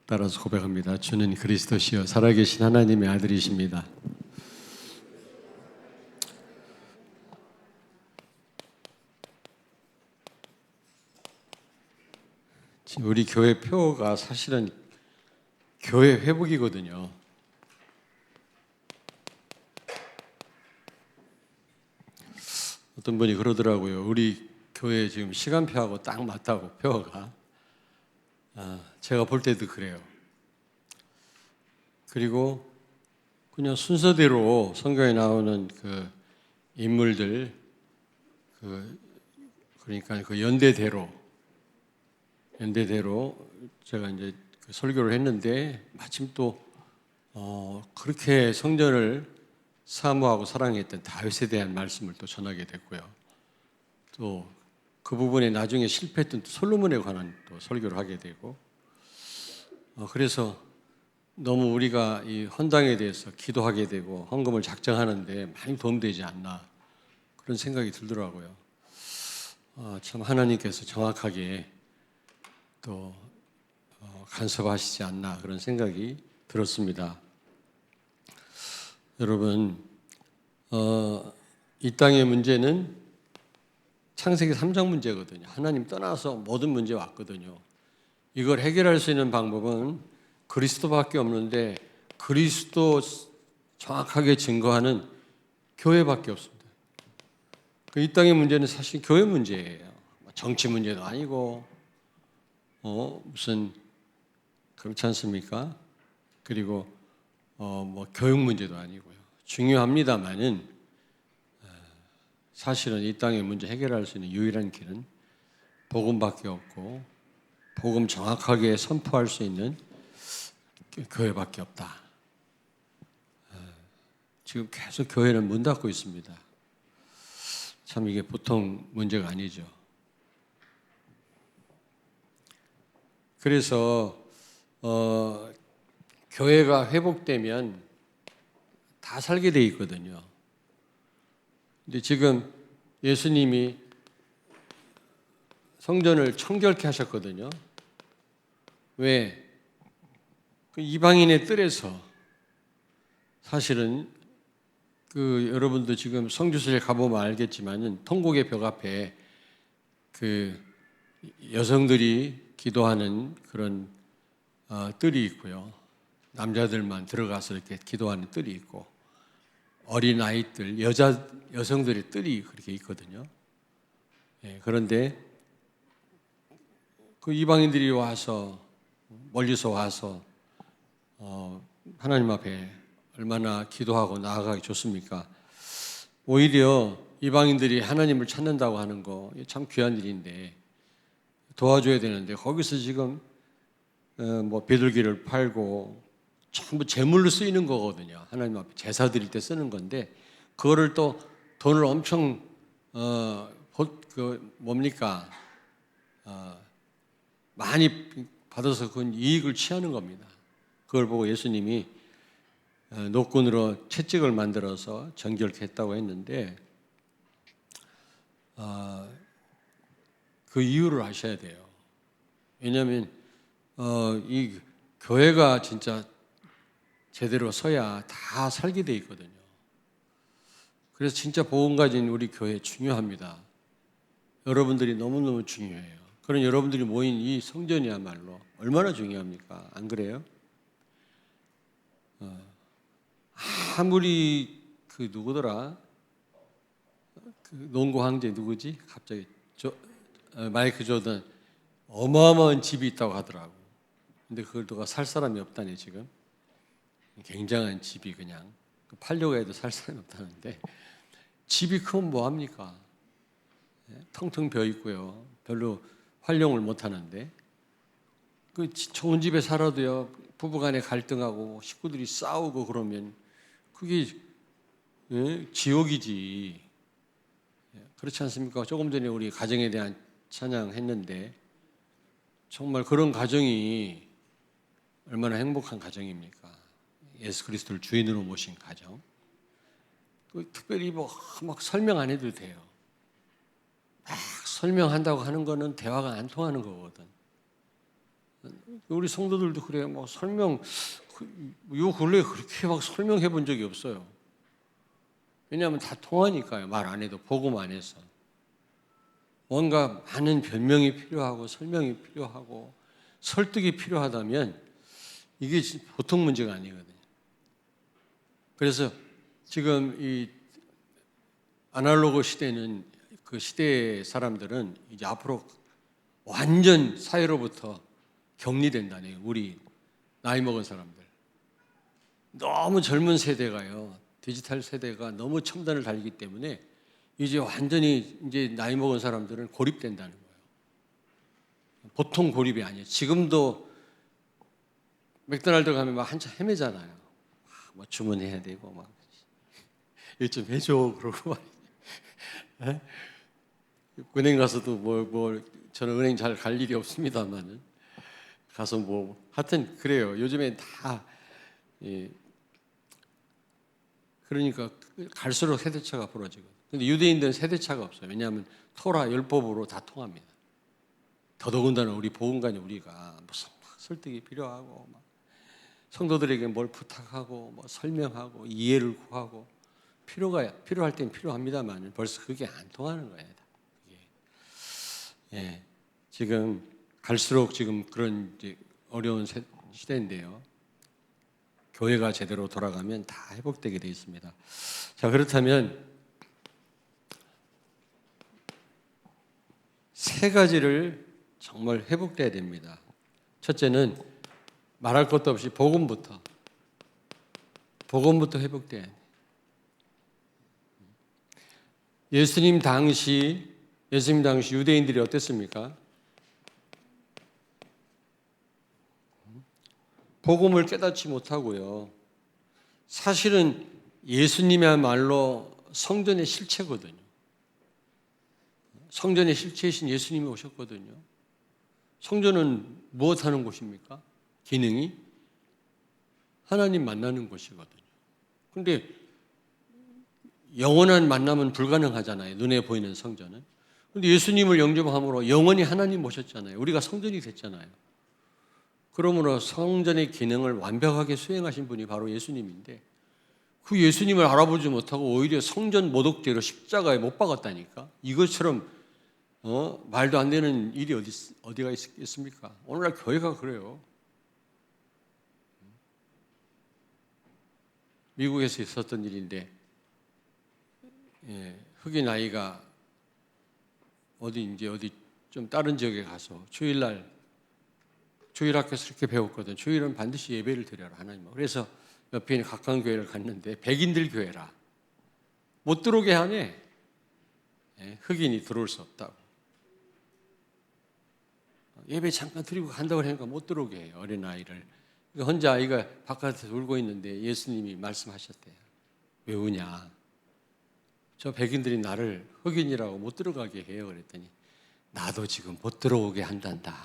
따라서 고백합니다. 주는 그리스도시요 살아계신 하나님의 아들이십니다. 지금 우리 교회 표가 사실은 교회 회복이거든요. 어떤 분이 그러더라고요. 우리 교회 지금 시간표하고 딱 맞다고 표가. 제가 볼 때도 그래요. 그리고 그냥 순서대로 성경에 나오는 그 인물들, 그러니까 그 연대대로 제가 이제 그 설교를 했는데 마침 또 그렇게 성전을 사모하고 사랑했던 다윗에 대한 말씀을 또 전하게 됐고요. 또 그 부분에 나중에 실패했던 솔로몬에 관한 또 설교를 하게 되고, 그래서 너무 우리가 이 헌당에 대해서 기도하게 되고 헌금을 작정하는데 많이 도움되지 않나 그런 생각이 들더라고요. 참 하나님께서 정확하게 또 간섭하시지 않나 그런 생각이 들었습니다. 여러분, 이 땅의 문제는 창세기 3장 문제거든요. 하나님 떠나서 모든 문제 왔거든요. 이걸 해결할 수 있는 방법은 그리스도밖에 없는데 그리스도 정확하게 증거하는 교회밖에 없습니다. 이 땅의 문제는 사실 교회 문제예요. 정치 문제도 아니고 무슨 그렇지 않습니까? 그리고 뭐 교육 문제도 아니고요. 중요합니다만은 사실은 이 땅의 문제 해결할 수 있는 유일한 길은 복음밖에 없고 복음 정확하게 선포할 수 있는 교회밖에 없다. 지금 계속 교회는 문 닫고 있습니다. 참 이게 보통 문제가 아니죠. 그래서 교회가 회복되면 다 살게 돼 있거든요. 근데 지금 예수님이 성전을 청결케 하셨거든요. 왜? 그 이방인의 뜰에서 사실은 그 여러분도 지금 성주실에 가보면 알겠지만은 통곡의 벽 앞에 그 여성들이 기도하는 그런 뜰이 있고요. 남자들만 들어가서 이렇게 기도하는 뜰이 있고 어린 아이들, 여성들의 뜰이 그렇게 있거든요. 그런데 그 이방인들이 와서 멀리서 와서 하나님 앞에 얼마나 기도하고 나아가기 좋습니까? 오히려 이방인들이 하나님을 찾는다고 하는 거 참 귀한 일인데 도와줘야 되는데 거기서 지금 뭐 비둘기를 팔고 전부 제물로 쓰이는 거거든요. 하나님 앞에 제사 드릴 때 쓰는 건데 그거를 또 돈을 엄청 뭡니까 많이 받아서 그 이익을 취하는 겁니다. 그걸 보고 예수님이 노끈으로 채찍을 만들어서 정결케 했다고 했는데 그 이유를 아셔야 돼요. 왜냐하면 이 교회가 진짜 제대로 서야 다 살게 돼 있거든요. 그래서 진짜 복음 가진 우리 교회 중요합니다. 여러분들이 너무너무 중요해요. 그런 여러분들이 모인 이 성전이야말로 얼마나 중요합니까? 안 그래요? 아무리 그 누구더라? 그 농구 황제 누구지? 갑자기 마이클 조던 어마어마한 집이 있다고 하더라고. 근데 그걸 누가 살 사람이 없다네 지금. 굉장한 집이 그냥 팔려고 해도 살 사람이 없다는데 집이 크면 뭐 합니까? 텅텅 비어 있고요. 별로 활용을 못 하는데 그 좋은 집에 살아도요. 부부간에 갈등하고 식구들이 싸우고 그러면 그게 지옥이지. 그렇지 않습니까? 조금 전에 우리 가정에 대한 찬양했는데 정말 그런 가정이 얼마나 행복한 가정입니까? 예수 그리스도를 주인으로 모신 가정. 특별히 막 설명 안 해도 돼요. 막 설명한다고 하는 거는 대화가 안 통하는 거거든. 우리 성도들도 그래요. 뭐 설명, 요 근래 그렇게 막 설명해 본 적이 없어요. 왜냐하면 다 통하니까요. 말 안 해도 복음 안에서. 뭔가 많은 변명이 필요하고 설명이 필요하고 설득이 필요하다면 이게 보통 문제가 아니거든요. 그래서 지금 이 아날로그 시대는 그 시대의 사람들은 이제 앞으로 완전 사회로부터 격리된다네요. 우리 나이 먹은 사람들. 너무 젊은 세대가요. 디지털 세대가 너무 첨단을 달리기 때문에 이제 완전히 이제 나이 먹은 사람들은 고립된다는 거예요. 보통 고립이 아니에요. 지금도 맥도날드 가면 막 한참 헤매잖아요. 뭐 주문해야 되고 막 이거 좀 해줘 그러고 막 은행 가서도 저는 은행 잘 갈 일이 없습니다만은 가서 뭐 하여튼 그래요. 요즘엔 다 그러니까 갈수록 세대차가 벌어지고. 근데 유대인들은 세대차가 없어요. 왜냐하면 토라 율법으로 다 통합니다. 더더군다나 우리 복음가는 우리가 무슨 설득이 필요하고 막 성도들에게 뭘 부탁하고 뭐 설명하고 이해를 구하고 필요할 땐 필요합니다만 벌써 그게 안 통하는 거예요. 예, 지금 갈수록 지금 그런 이제 어려운 시대인데요. 교회가 제대로 돌아가면 다 회복되게 되어 있습니다. 자, 그렇다면 세 가지를 정말 회복돼야 됩니다. 첫째는 말할 것도 없이 복음부터 회복돼야 돼요. 예수님 당시 유대인들이 어땠습니까? 복음을 깨닫지 못하고요. 사실은 예수님이야말로 성전의 실체거든요. 성전의 실체이신 예수님이 오셨거든요. 성전은 무엇 하는 곳입니까? 기능이 하나님 만나는 곳이거든요. 그런데 영원한 만남은 불가능하잖아요. 눈에 보이는 성전은. 그런데 예수님을 영접함으로 영원히 하나님 모셨잖아요. 우리가 성전이 됐잖아요. 그러므로 성전의 기능을 완벽하게 수행하신 분이 바로 예수님인데 그 예수님을 알아보지 못하고 오히려 성전 모독죄로 십자가에 못 박았다니까. 이것처럼 말도 안 되는 일이 어디가 있겠습니까? 오늘날 교회가 그래요. 미국에서 있었던 일인데 흑인 아이가 어디 좀 다른 지역에 가서 주일학교에서 이렇게 배웠거든. 주일은 반드시 예배를 드려라 하나님. 그래서 옆에 있는 가까운 교회를 갔는데 백인들 교회라 못 들어오게 하네. 흑인이 들어올 수 없다고. 예배 잠깐 드리고 간다고 하니까 못 들어오게 해요. 어린아이를. 혼자 아이가 바깥에서 울고 있는데 예수님이 말씀하셨대요. 왜 우냐? 저 백인들이 나를 흑인이라고 못 들어가게 해요. 그랬더니 나도 지금 못 들어오게 한단다.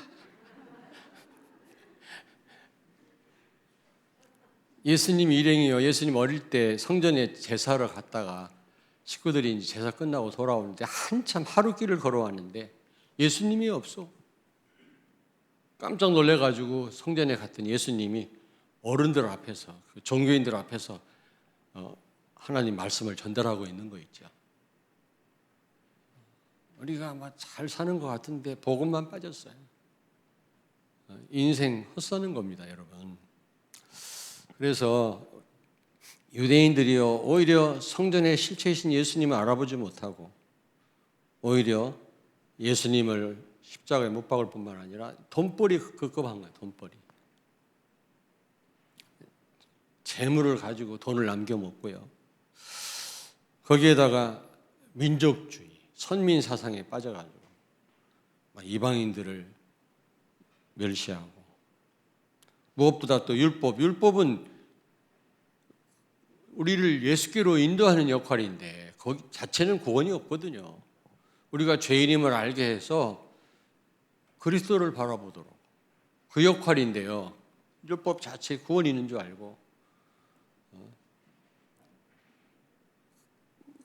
예수님 일행이요. 예수님 어릴 때 성전에 제사를 갔다가 식구들이 이제 제사 끝나고 돌아오는데 한참 하루길을 걸어왔는데 예수님이 없어. 깜짝 놀래가지고 성전에 갔더니 예수님이 어른들 앞에서 종교인들 앞에서 하나님 말씀을 전달하고 있는 거 있죠. 우리가 막 잘 사는 것 같은데 복음만 빠졌어요. 인생 헛사는 겁니다, 여러분. 그래서 유대인들이요 오히려 성전의 실체이신 예수님을 알아보지 못하고 오히려 예수님을 십자가에 못 박을 뿐만 아니라 돈벌이 급급한 거예요. 돈벌이. 재물을 가지고 돈을 남겨 먹고요. 거기에다가 민족주의, 선민 사상에 빠져가지고 이방인들을 멸시하고 무엇보다 또 율법은 우리를 예수께로 인도하는 역할인데 거기 자체는 구원이 없거든요. 우리가 죄인임을 알게 해서 그리스도를 바라보도록 그 역할인데요. 율법 자체에 구원이 있는 줄 알고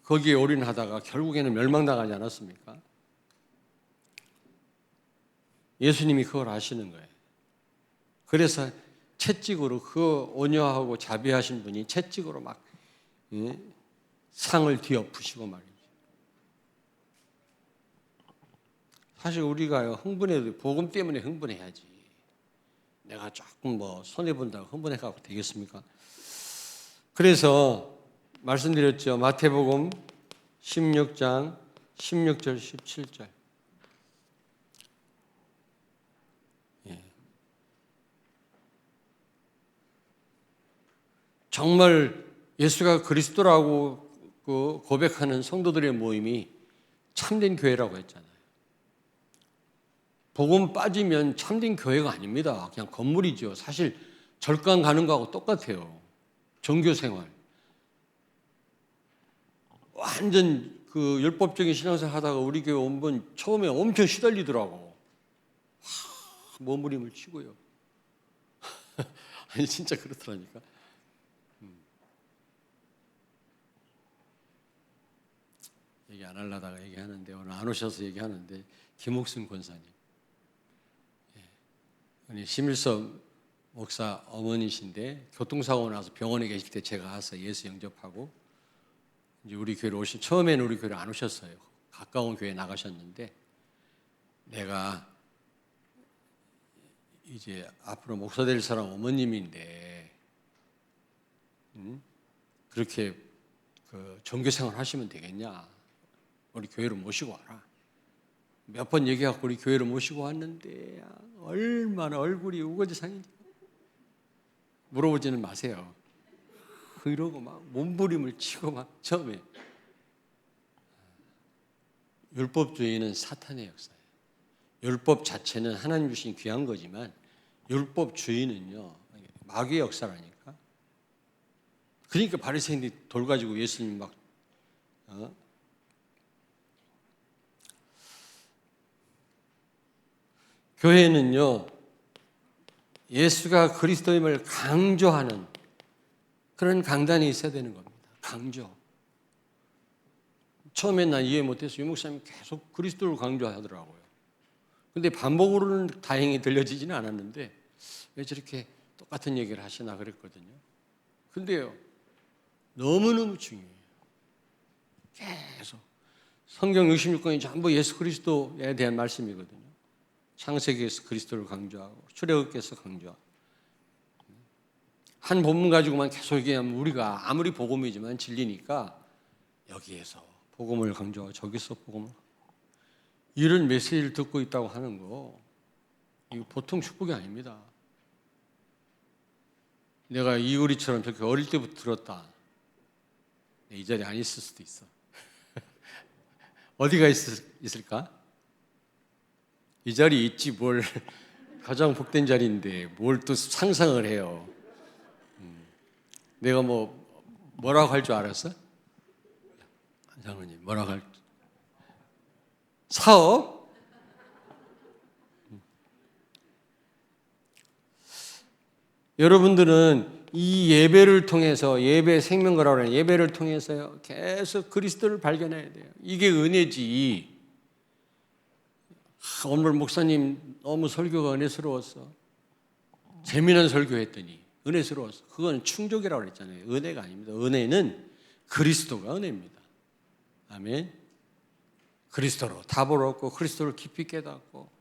거기에 올인하다가 결국에는 멸망당하지 않았습니까? 예수님이 그걸 아시는 거예요. 그래서 채찍으로 그 온유하고 자비하신 분이 채찍으로 막 상을 뒤엎으시고 말이죠. 사실 우리가 흥분해도 복음 때문에 흥분해야지. 내가 조금 손해본다고 흥분해가고 되겠습니까? 그래서 말씀드렸죠. 마태복음 16장 16절 17절. 정말 예수가 그리스도라고 고백하는 성도들의 모임이 참된 교회라고 했잖아요. 복음 빠지면 참된 교회가 아닙니다. 그냥 건물이죠. 사실 절간 가는 거하고 똑같아요. 종교 생활. 완전 율법적인 신앙생활 하다가 우리 교회 온 분 처음에 엄청 시달리더라고. 몸부림을 치고요. 아니 진짜 그렇더라니까. 얘기 안 하려다가 얘기하는데 오늘 안 오셔서 얘기하는데 김옥순 권사님, 심일서 목사 어머니신데 교통사고 나서 병원에 계실 때 제가 가서 예수 영접하고 이제 우리 교회로 처음에는 우리 교회로 안 오셨어요. 가까운 교회 나가셨는데 내가 이제 앞으로 목사 될 사람 어머님인데 그렇게 종교생활 하시면 되겠냐? 우리 교회로 모시고 와라. 몇 번 얘기하고 우리 교회로 모시고 왔는데 얼마나 얼굴이 우거지상인지 물어보지는 마세요. 그러고 막 몸부림을 치고 막 처음에 율법주의는 사탄의 역사예요. 율법 자체는 하나님 주신 귀한 거지만 율법주의는요 마귀의 역사라니까. 그러니까 바리새인들이 돌 가지고 예수님 막 교회는요 예수가 그리스도임을 강조하는 그런 강단이 있어야 되는 겁니다. 강조. 처음엔 난 이해 못해서 유 목사님이 계속 그리스도를 강조하더라고요. 근데 반복으로는 다행히 들려지지는 않았는데 왜 저렇게 똑같은 얘기를 하시나 그랬거든요. 근데요 너무너무 중요해요. 계속 성경 66권이 전부 예수 그리스도에 대한 말씀이거든요. 창세기에서 그리스도를 강조하고 출애굽기에서 강조하고 한 본문 가지고만 계속 얘기하면 우리가 아무리 복음이지만 질리니까 여기에서 복음을 강조하고 저기서 복음을 이런 메시지를 듣고 있다고 하는 거 이거 보통 축복이 아닙니다. 내가 이우리처럼 저렇게 어릴 때부터 들었다. 이 자리에 안 있을 수도 있어. 어디가 있을까? 이 자리에 있지 뭘 가장 복된 자리인데 뭘 또 상상을 해요. 내가 뭐라고 할 줄 알았어? 장로님 뭐라고 할 사업? 여러분들은 이 예배를 통해서 예배 생명거라고 하는 예배를 통해서요 계속 그리스도를 발견해야 돼요. 이게 은혜지. 오늘 목사님 너무 설교가 은혜스러웠어. 재미난 설교했더니 은혜스러웠어. 그건 충족이라고 그랬잖아요. 은혜가 아닙니다. 은혜는 그리스도가 은혜입니다. 아멘. 그리스도로 답을 얻고 그리스도를 깊이 깨닫고.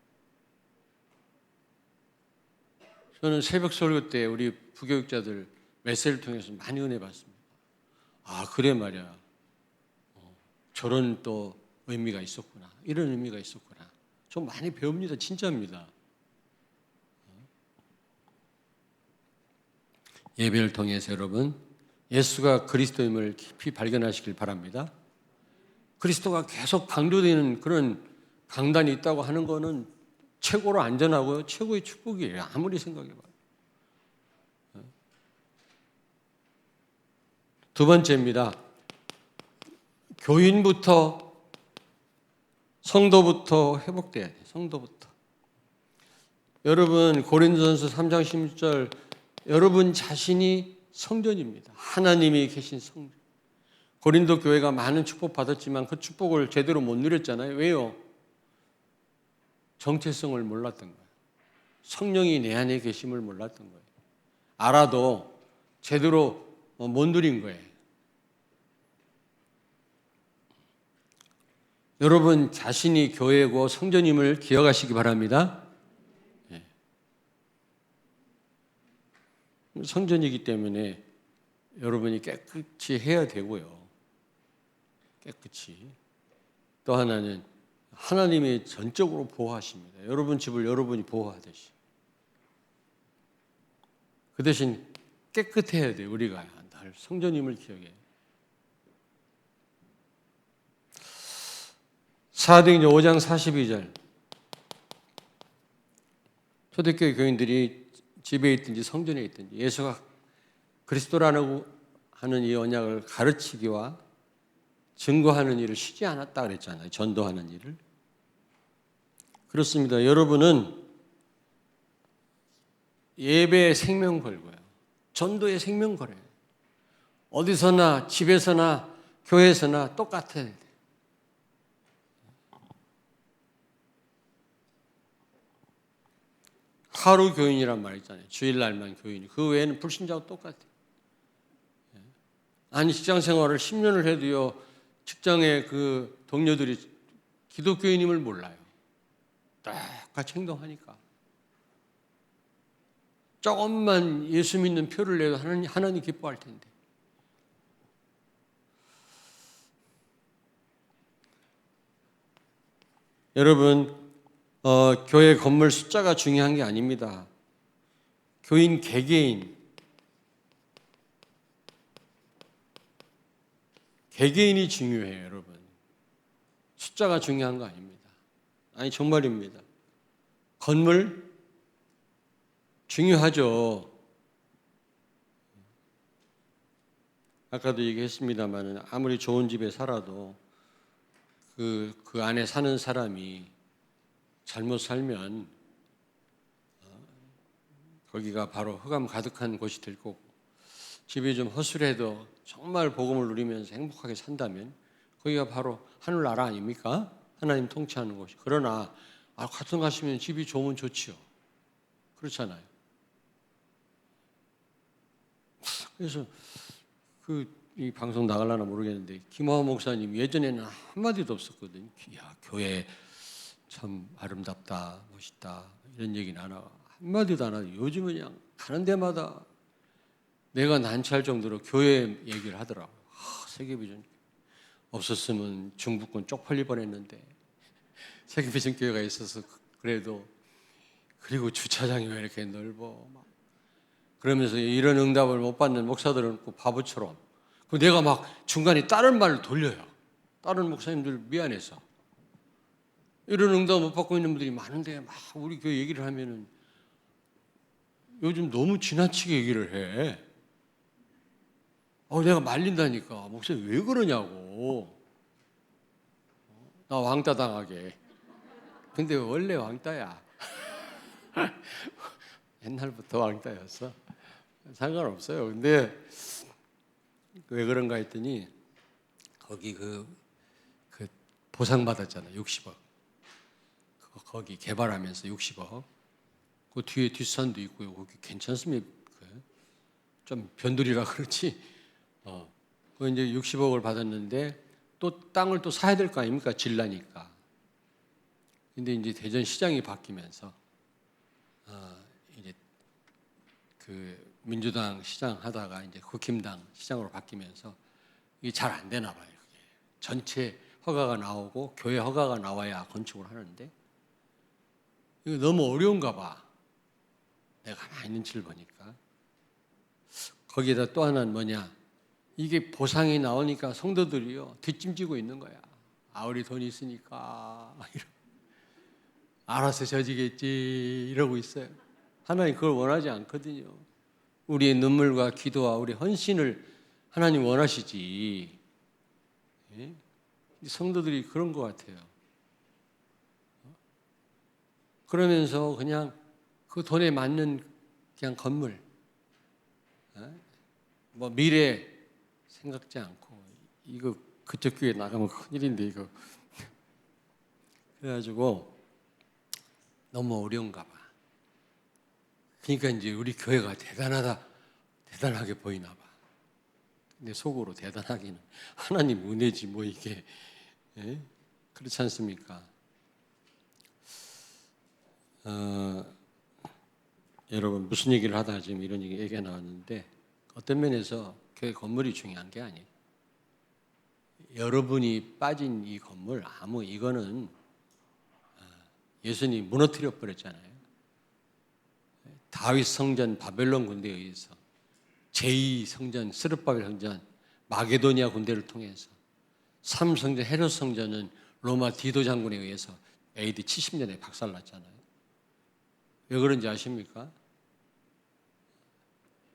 저는 새벽 설교 때 우리 부교육자들 메시지를 통해서 많이 은혜 받습니다. 아 그래 말이야. 저런 또 의미가 있었구나. 이런 의미가 있었구나. 좀 많이 배웁니다. 진짜입니다. 예배를 통해서 여러분 예수가 그리스도임을 깊이 발견하시길 바랍니다. 그리스도가 계속 강조되는 그런 강단이 있다고 하는 것은 최고로 안전하고 최고의 축복이에요. 아무리 생각해봐요. 두 번째입니다. 교인부터 성도부터 회복돼야 돼요. 성도부터. 여러분 고린도전서 3장 16절 여러분 자신이 성전입니다. 하나님이 계신 성전. 고린도 교회가 많은 축복 받았지만 그 축복을 제대로 못 누렸잖아요. 왜요? 정체성을 몰랐던 거예요. 성령이 내 안에 계심을 몰랐던 거예요. 알아도 제대로 못 누린 거예요. 여러분 자신이 교회고 성전임을 기억하시기 바랍니다. 예. 성전이기 때문에 여러분이 깨끗이 해야 되고요. 깨끗이. 또 하나는 하나님이 전적으로 보호하십니다. 여러분 집을 여러분이 보호하듯이. 그 대신 깨끗해야 돼요. 우리가 늘 성전임을 기억해. 사도행전 5장 42절. 초대교회 교인들이 집에 있든지 성전에 있든지 예수가 그리스도라고 하는 이 언약을 가르치기와 증거하는 일을 쉬지 않았다 그랬잖아요. 전도하는 일을. 그렇습니다. 여러분은 예배의 생명 걸고요. 전도의 생명 걸어요. 어디서나 집에서나 교회에서나 똑같아야 돼요. 하루 교인이란 말 있잖아요. 주일날만 교인이. 그 외에는 불신자하고 똑같아요. 아니 직장 생활을 10년을 해도요. 직장의 그 동료들이 기독교인임을 몰라요. 똑같이 행동하니까. 조금만 예수 믿는 표를 내도 하나님 기뻐할 텐데. 여러분, 교회 건물 숫자가 중요한 게 아닙니다. 교인 개개인이 중요해요, 여러분. 숫자가 중요한 거 아닙니다. 아니, 정말입니다. 건물 중요하죠. 아까도 얘기했습니다만 아무리 좋은 집에 살아도 그 안에 사는 사람이 잘못 살면 거기가 바로 흑암 가득한 곳이 될 거고, 집이 좀 허술해도 정말 복음을 누리면서 행복하게 산다면 거기가 바로 하늘나라 아닙니까? 하나님 통치하는 곳이. 그러나 같은 가시면 집이 좋으면 좋지요. 그렇잖아요. 그래서 이 방송 나가려나 모르겠는데 김화호 목사님 예전에는 한마디도 없었거든요. 야, 교회 참 아름답다, 멋있다 이런 얘기는 안 하고 한마디도 안 하고 요즘은 그냥 가는 데마다 내가 난처할 정도로 교회 얘기를 하더라고요. 세계비전 없었으면 중부권 쪽팔릴 뻔했는데 세계비전 교회가 있어서 그래도, 그리고 주차장이 왜 이렇게 넓어 막 그러면서 이런 응답을 못 받는 목사들은 바보처럼 내가 막 중간에 다른 말을 돌려요. 다른 목사님들 미안해서. 이런 응답 못 받고 있는 분들이 많은데 막 우리 교회 얘기를 하면은 요즘 너무 지나치게 얘기를 해. 내가 말린다니까. 목사님 왜 그러냐고. 나 왕따 당하게. 근데 원래 왕따야. 옛날부터 왕따였어. 상관없어요. 근데 왜 그런가 했더니 거기 그 보상 받았잖아요. 60억. 거기 개발하면서 60억. 그 뒤에 뒷산도 있고요. 거기 괜찮습니다. 좀 변두리라 그렇지. 그 이제 60억을 받았는데 또 땅을 또 사야 될 거 아닙니까? 질라니까. 근데 이제 대전 시장이 바뀌면서 이제 그 민주당 시장 하다가 이제 국힘당 시장으로 바뀌면서 이게 잘 안 되나 봐요. 그게. 전체 허가가 나오고 교회 허가가 나와야 건축을 하는데 이거 너무 어려운가 봐. 내가 가만히 있는 줄 보니까. 거기에다 또 하나는 뭐냐. 이게 보상이 나오니까 성도들이요. 뒷짐지고 있는 거야. 우리 돈 있으니까. 알아서 져지겠지. 이러고 있어요. 하나님 그걸 원하지 않거든요. 우리의 눈물과 기도와 우리 헌신을 하나님 원하시지. 예? 성도들이 그런 것 같아요. 그러면서 그냥 그 돈에 맞는 그냥 건물, 뭐 미래 생각지 않고 이거 그쪽 교회 나가면 큰일인데 이거 그래가지고 너무 어려운가 봐. 그러니까 이제 우리 교회가 대단하게 보이나 봐. 근데 속으로 대단하기는 하나님 은혜지 뭐 이게. 예? 그렇지 않습니까? 여러분 무슨 얘기를 하다가 지금 이런 얘기가 나왔는데 어떤 면에서 교회 건물이 중요한 게 아니에요. 여러분이 빠진 이 건물 이거는 예수님이 무너뜨려 버렸잖아요. 다윗 성전 바벨론 군대에 의해서 제2 성전 스룹바벨 성전 마게도니아 군대를 통해서 3성전 헤롯 성전은 로마 디도 장군에 의해서 AD 70년에 박살났잖아요. 왜 그런지 아십니까?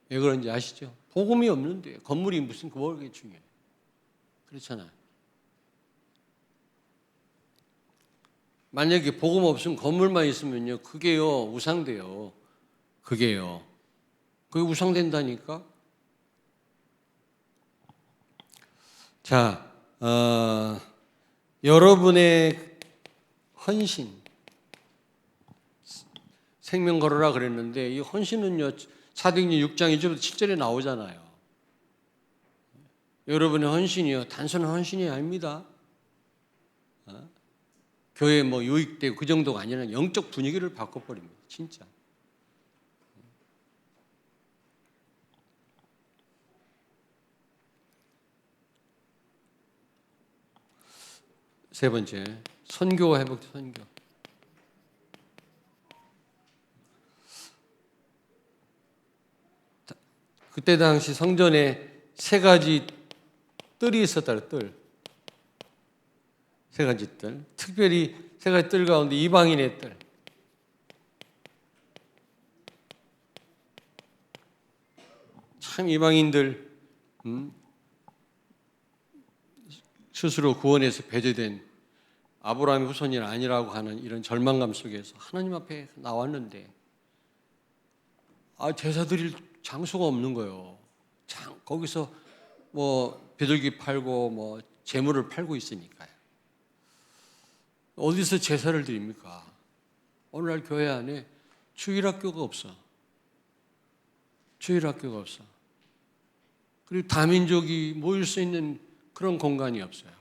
왜 그런지 아시죠? 복음이 없는데 건물이 무슨 그게 중요해요. 그렇잖아요. 만약에 복음 없으면 건물만 있으면요, 그게요 우상돼요. 그게 우상된다니까. 자, 여러분의 헌신, 생명 걸어라 그랬는데 이 헌신은요 사도행전 6장 1절부터 7절에 나오잖아요. 여러분의 헌신이요 단순한 헌신이 아닙니다. 교회 뭐 유익되고 그 정도가 아니라 영적 분위기를 바꿔버립니다. 진짜. 세 번째, 선교와 회복, 선교. 그때 당시 성전에 세 가지 뜰이 있었다. 뜰. 세 가지 뜰. 특별히 세 가지 뜰 가운데 이방인의 뜰. 참 이방인들 스스로 구원해서 배제된 아브라함의 후손이 아니라고 하는 이런 절망감 속에서 하나님 앞에 나왔는데 제사 드릴 장소가 없는 거예요. 거기서 뭐 비둘기 팔고 뭐 재물을 팔고 있으니까요. 어디서 제사를 드립니까? 오늘날 교회 안에 주일학교가 없어. 주일학교가 없어. 그리고 다민족이 모일 수 있는 그런 공간이 없어요.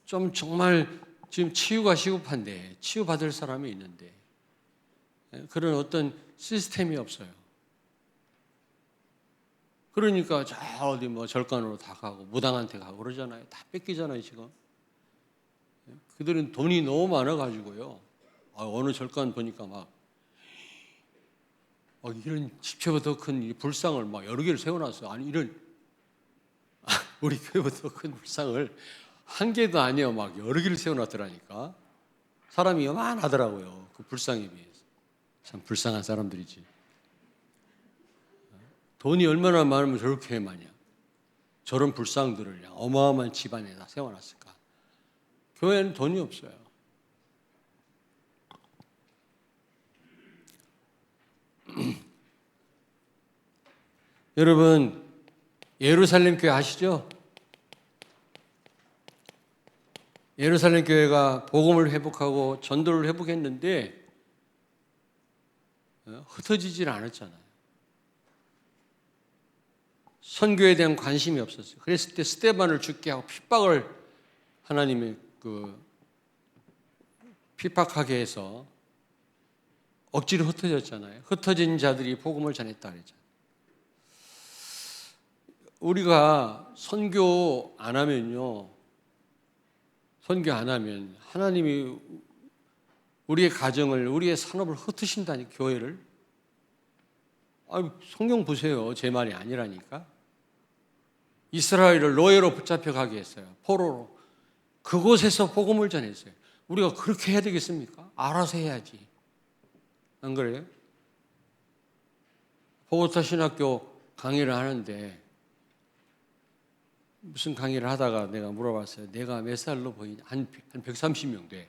좀 정말 지금 치유가 시급한데 치유받을 사람이 있는데 그런 어떤 시스템이 없어요. 그러니까 저 어디 뭐 절간으로 다 가고 무당한테 가고 그러잖아요. 다 뺏기잖아요 지금. 그들은 돈이 너무 많아가지고요. 어느 절간 보니까 막 이런 집체보다 더 큰 불상을 막 여러 개를 세워놨어요. 아니 이런 우리 교회보다 더 큰 불상을 한 개도 아니에요. 막 여러 개를 세워놨더라니까. 사람이 요만하더라고요. 그 불상에 비해서. 참 불쌍한 사람들이지. 돈이 얼마나 많으면 저렇게 많냐. 저런 불상들을 어마어마한 집안에다 세워놨을까. 교회는 돈이 없어요. 여러분 예루살렘 교회 아시죠? 예루살렘 교회가 복음을 회복하고 전도를 회복했는데 흩어지질 않았잖아요. 선교에 대한 관심이 없었어요. 그랬을 때 스데반을 죽게 하고 핍박을 하나님이 핍박하게 해서 억지로 흩어졌잖아요. 흩어진 자들이 복음을 전했다 그랬잖아요. 우리가 선교 안 하면 하나님이 우리의 가정을, 우리의 산업을 흩으신다니, 교회를. 성경 보세요. 제 말이 아니라니까. 이스라엘을 노예로 붙잡혀 가게 했어요. 포로로. 그곳에서 복음을 전했어요. 우리가 그렇게 해야 되겠습니까? 알아서 해야지. 안 그래요? 보고타 신학교 강의를 하는데 무슨 강의를 하다가 내가 물어봤어요. 내가 몇 살로 보이냐? 한 130명 돼.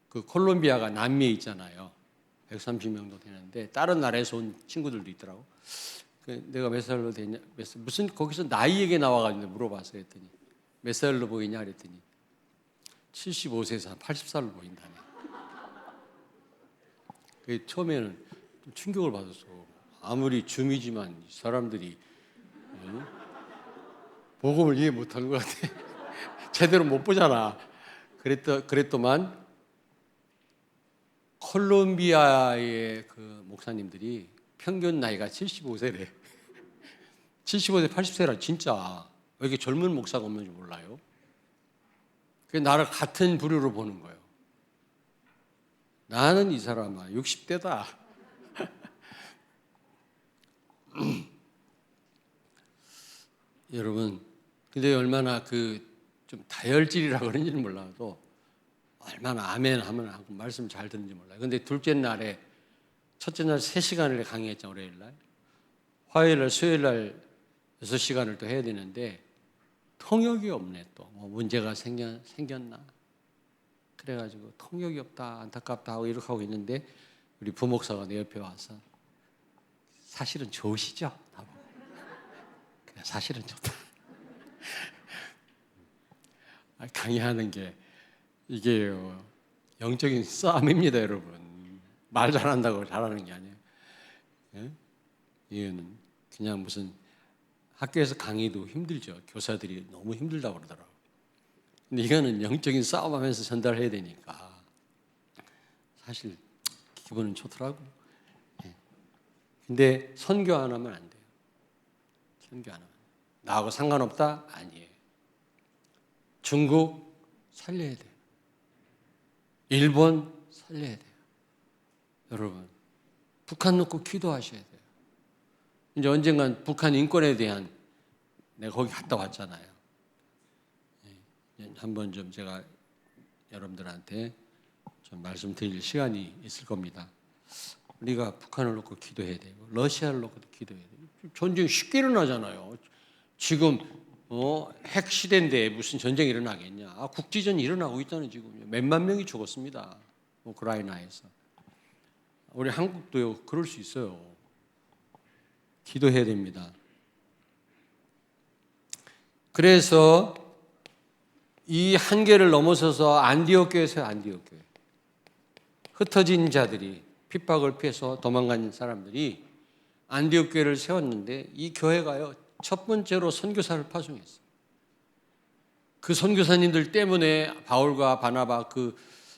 그 콜롬비아가 남미에 있잖아요. 130명도 되는데 다른 나라에서 온 친구들도 있더라고. 내가 몇 살로 되냐? 무슨 거기서 나이 얘기 나와가지고 물어봤어요. 했더니 몇 살로 보이냐? 그랬더니 75세에서 80살로 보인다네. 처음에는 좀 충격을 받았어. 아무리 줌이지만 이 사람들이 복음을 이해 못하는 것 같아. 제대로 못 보잖아. 그랬더만 콜롬비아의 그 목사님들이 평균 나이가 75세래. 75세, 80세라 진짜 왜 이렇게 젊은 목사가 없는지 몰라요. 그 나를 같은 부류로 보는 거예요. 나는 이 사람아 60대다. 여러분, 근데 얼마나 좀 다혈질이라 그런지는 몰라도 얼마나 아멘 하면 하고 말씀 잘 듣는지 몰라요. 근데 둘째 날에 첫째 날 3시간을 강의했죠. 월요일 날. 화요일 날, 수요일 날 6시간을 또 해야 되는데 통역이 없네 또. 뭐 문제가 생겼나. 그래가지고 통역이 없다, 안타깝다 하고 이렇게 하고 있는데 우리 부목사가 내 옆에 와서 사실은 좋으시죠? 그냥 사실은 좋다. 강의하는 게 이게 영적인 싸움입니다, 여러분. 말 잘한다고 잘하는 게 아니에요. 예? 이거는 그냥 무슨 학교에서 강의도 힘들죠. 교사들이 너무 힘들다고 그러더라고요. 근데 이거는 영적인 싸움하면서 전달해야 되니까 사실 기분은 좋더라고. 예. 근데 선교 안 하면 안 돼요. 선교 안 하면. 나하고 상관없다? 아니에요. 중국 살려야 돼요. 일본 살려야 돼요. 여러분, 북한 놓고 기도하셔야 돼요. 이제 언젠간 북한 인권에 대한 내가 거기 갔다 왔잖아요. 한번 좀 제가 여러분들한테 좀 말씀드릴 시간이 있을 겁니다. 우리가 북한을 놓고 기도해야 되고 러시아를 놓고도 기도해야 돼요. 전쟁이 쉽게 일어나잖아요. 지금 핵 시대인데 무슨 전쟁이 일어나겠냐. 국지전이 일어나고 있다는 지금 몇만 명이 죽었습니다. 우크라이나에서. 우리 한국도요. 그럴 수 있어요. 기도해야 됩니다. 그래서 이 한계를 넘어서서 안디옥 교회에서 안디옥 교회. 흩어진 자들이 핍박을 피해서 도망간 사람들이 안디옥 교회를 세웠는데 이 교회가요. 첫 번째로 선교사를 파송했어요. 그 선교사님들 때문에 바울과 바나바 그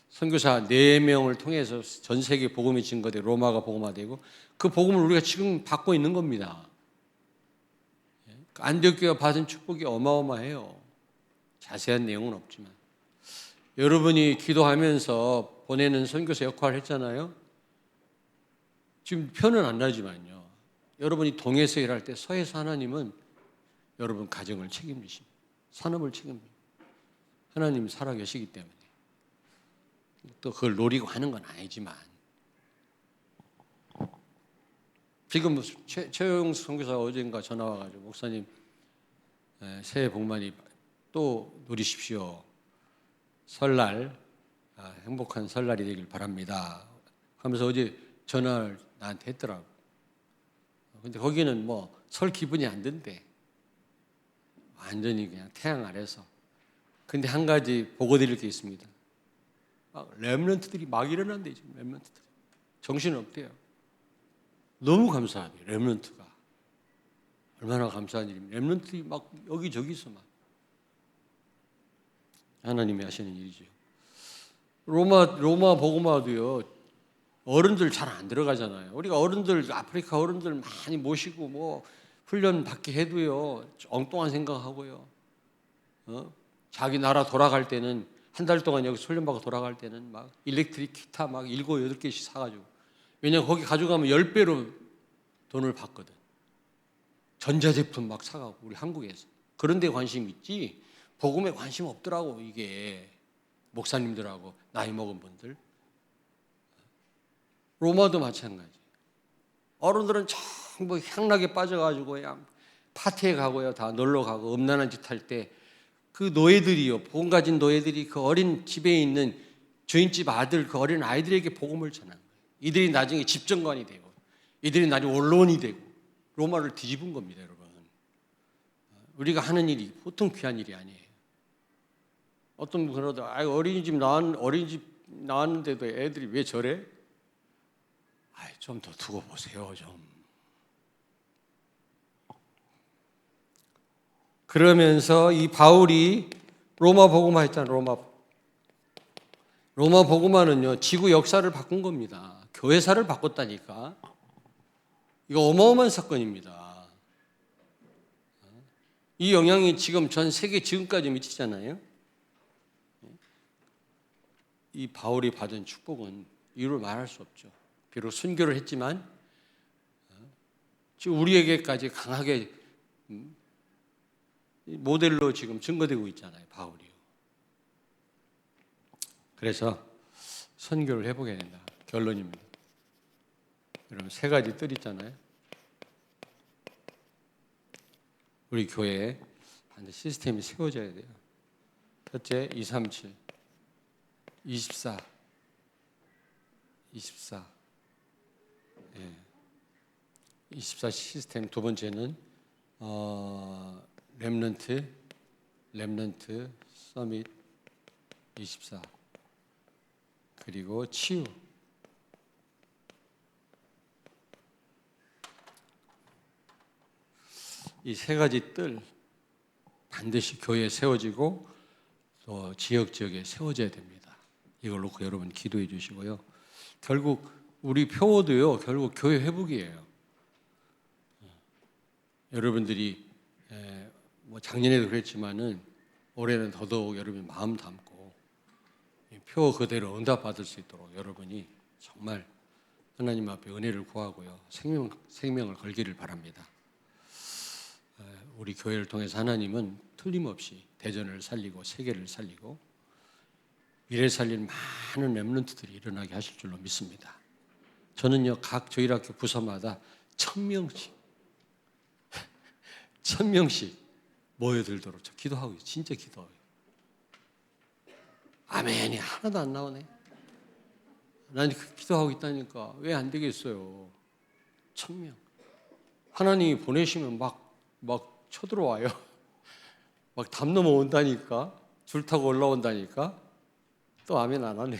선교사 4명을 통해서 전 세계 복음이 증거되고 로마가 복음화되고 그 복음을 우리가 지금 받고 있는 겁니다. 안디옥 교회가 받은 축복이 어마어마해요. 자세한 내용은 없지만 여러분이 기도하면서 보내는 선교사 역할을 했잖아요. 지금 표는 안 나지만요. 여러분이 동에서 일할 때 서에서 하나님은 여러분 가정을 책임지십니다. 산업을 책임집니다. 하나님이 살아계시기 때문에 또 그걸 노리고 하는 건 아니지만 지금 최영 선교사가 어젠가 전화 와가지고 목사님 새해 복 많이 또 누리십시오. 설날 행복한 설날이 되길 바랍니다. 하면서 어제 전화를 나한테 했더라고. 근데 거기는 뭐 설 기분이 안 든대. 완전히 그냥 태양 아래서. 근데 한 가지 보고 드릴 게 있습니다. 렘넌트들이 막 일어난대 지금 렘넌트들. 정신 없대요. 너무 감사하대요. 렘넌트가. 얼마나 감사한 일입니까. 렘넌트들이 막 여기저기서 막. 하나님이 하시는 일이죠. 로마 복음화도요. 어른들 잘 안 들어가잖아요. 우리가 어른들 아프리카 어른들 많이 모시고 뭐 훈련 받게 해도요. 엉뚱한 생각하고요. 자기 나라 돌아갈 때는 한 달 동안 여기 훈련 받고 돌아갈 때는 막 일렉트릭 기타 막 7, 8개씩 사가지고 왜냐면 거기 가져가면 10배로 돈을 받거든. 전자제품 막 사가고 우리 한국에서 그런 데 관심 있지 복음에 관심 없더라고. 이게 목사님들하고 나이 먹은 분들. 로마도 마찬가지. 어른들은 전부 향락에 빠져가지고 그냥 파티에 가고요. 다 놀러 가고 음란한 짓 할 때 그 노예들이요. 복음 가진 노예들이 그 어린 집에 있는 주인집 아들 그 어린 아이들에게 복음을 전한 거예요. 이들이 나중에 집정관이 되고 이들이 나중에 원로원이 되고 로마를 뒤집은 겁니다. 여러분. 우리가 하는 일이 보통 귀한 일이 아니에요. 어떤 분 그러다 어린이집 나왔는데도 애들이 왜 저래? 좀 더 두고 보세요, 좀. 그러면서 이 바울이 로마 복음화 했잖아요. 로마 복음화는요, 지구 역사를 바꾼 겁니다. 교회사를 바꿨다니까. 이거 어마어마한 사건입니다. 이 영향이 지금 전 세계 지금까지 미치잖아요. 이 바울이 받은 축복은 이루 말할 수 없죠. 비록 순교를 했지만 지금 우리에게까지 강하게 모델로 지금 증거되고 있잖아요, 바울이요. 그래서 선교를 해보게 된다. 결론입니다. 여러분, 세 가지 뜰 있잖아요. 우리 교회에 반드시 시스템이 세워져야 돼요. 첫째, 237, 24, 24. 24 시스템. 두 번째는 렘넌트 서밋 24. 그리고 치유. 이 세 가지 뜰 반드시 교회에 세워지고 또 지역에 세워져야 됩니다. 이걸 놓고 여러분 기도해 주시고요. 결국 우리 표어도요, 결국 교회 회복이에요. 여러분들이 뭐 작년에도 그랬지만은 올해는 더더욱 여러분이 마음 담고 표 그대로 응답받을 수 있도록 여러분이 정말 하나님 앞에 은혜를 구하고요, 생명을 걸기를 바랍니다. 우리 교회를 통해서 하나님은 틀림없이 대전을 살리고 세계를 살리고 미래 살릴 많은 렘넌트들이 일어나게 하실 줄로 믿습니다. 저는요, 각 저희학교 부서마다 1000명씩 모여들도록 저 기도하고 있어요. 진짜 기도해요. 아멘이 하나도 안 나오네. 난 기도하고 있다니까 왜 안 되겠어요. 1000명. 하나님이 보내시면 막 쳐들어와요. 막 담 넘어온다니까. 줄 타고 올라온다니까. 또 아멘 안 하네.